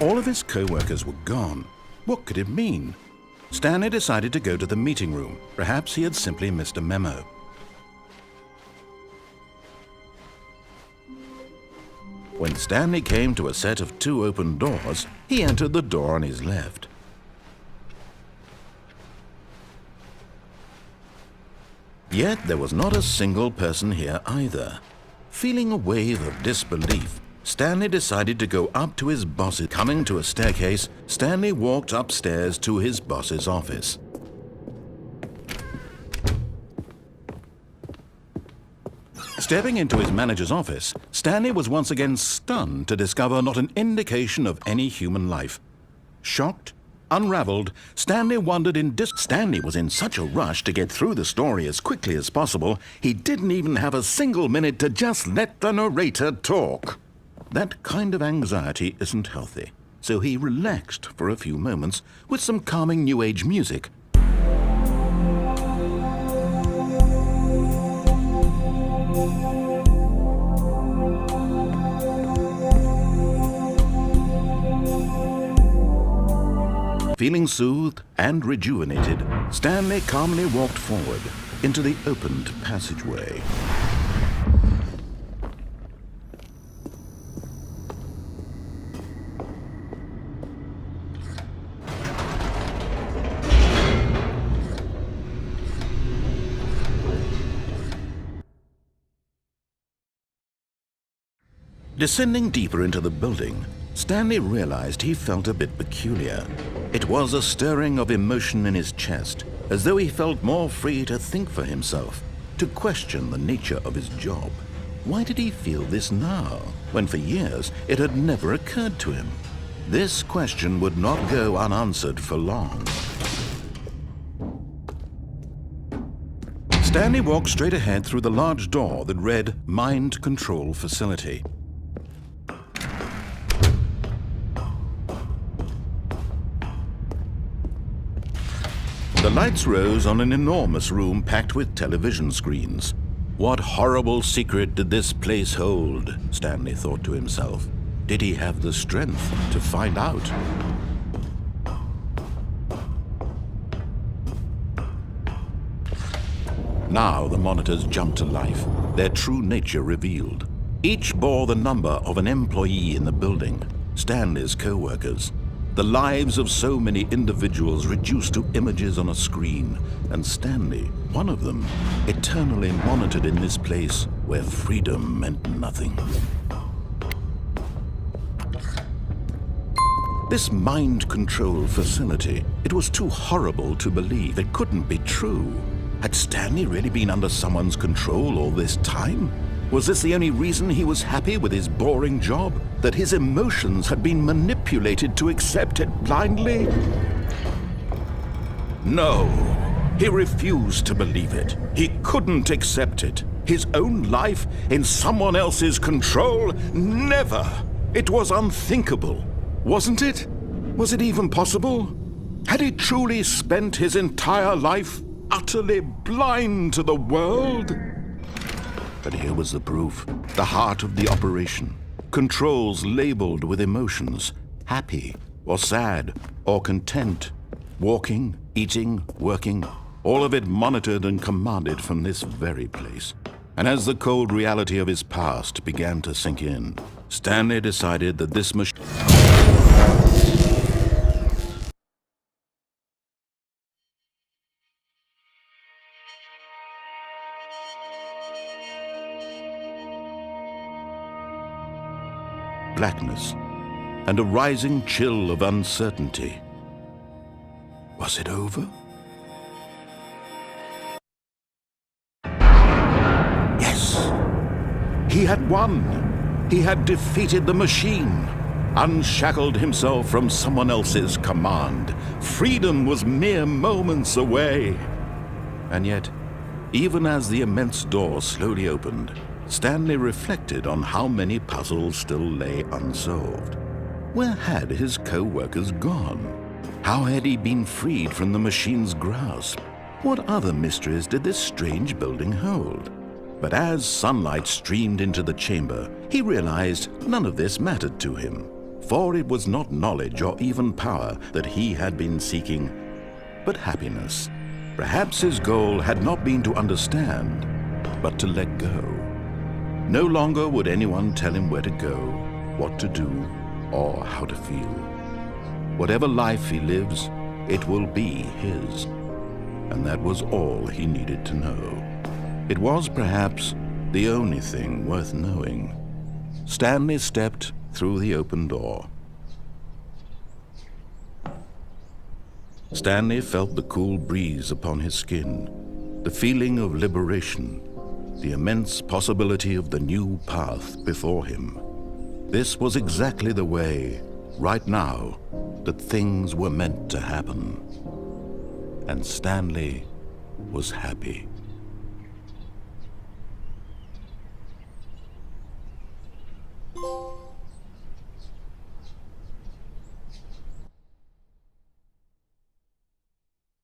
All of his co-workers were gone. What could it mean? Stanley decided to go to the meeting room. Perhaps he had simply missed a memo. When Stanley came to a set of 2 open doors, he entered the door on his left. Yet there was not a single person here either. Feeling a wave of disbelief, Stanley decided to go up to his boss's. Coming to a staircase, Stanley walked upstairs to his boss's office. Stepping into his manager's office, Stanley was once again stunned to discover not an indication of any human life. Shocked, unraveled, Stanley wondered Stanley was in such a rush to get through the story as quickly as possible, he didn't even have a single minute to just let the narrator talk. That kind of anxiety isn't healthy, so he relaxed for a few moments with some calming New Age music. Feeling soothed and rejuvenated, Stanley calmly walked forward into the opened passageway. Descending deeper into the building, Stanley realized he felt a bit peculiar. It was a stirring of emotion in his chest, as though he felt more free to think for himself, to question the nature of his job. Why did he feel this now, when for years it had never occurred to him? This question would not go unanswered for long. Stanley walked straight ahead through the large door that read Mind Control Facility. The lights rose on an enormous room packed with television screens. What horrible secret did this place hold? Stanley thought to himself. Did he have the strength to find out? Now the monitors jumped to life, their true nature revealed. Each bore the number of an employee in the building, Stanley's co-workers. The lives of so many individuals reduced to images on a screen, and Stanley, one of them, eternally monitored in this place where freedom meant nothing. This mind control facility, it was too horrible to believe. It couldn't be true. Had Stanley really been under someone's control all this time? Was this the only reason he was happy with his boring job? That his emotions had been manipulated to accept it blindly? No, he refused to believe it. He couldn't accept it. His own life in someone else's control? Never! It was unthinkable, wasn't it? Was it even possible? Had he truly spent his entire life utterly blind to the world? But here was the proof, the heart of the operation. Controls labeled with emotions, happy or sad or content. Walking, eating, working, all of it monitored and commanded from this very place. And as the cold reality of his past began to sink in, Stanley decided that this machine... blackness, and a rising chill of uncertainty. Was it over? Yes! He had won! He had defeated the machine, unshackled himself from someone else's command. Freedom was mere moments away. And yet, even as the immense door slowly opened, Stanley reflected on how many puzzles still lay unsolved. Where had his co-workers gone? How had he been freed from the machine's grasp? What other mysteries did this strange building hold? But as sunlight streamed into the chamber, he realized none of this mattered to him. For it was not knowledge or even power that he had been seeking, but happiness. Perhaps his goal had not been to understand, but to let go. No longer would anyone tell him where to go, what to do, or how to feel. Whatever life he lives, it will be his. And that was all he needed to know. It was perhaps the only thing worth knowing. Stanley stepped through the open door. Stanley felt the cool breeze upon his skin, the feeling of liberation, the immense possibility of the new path before him. This was exactly the way, right now, that things were meant to happen. And Stanley was happy.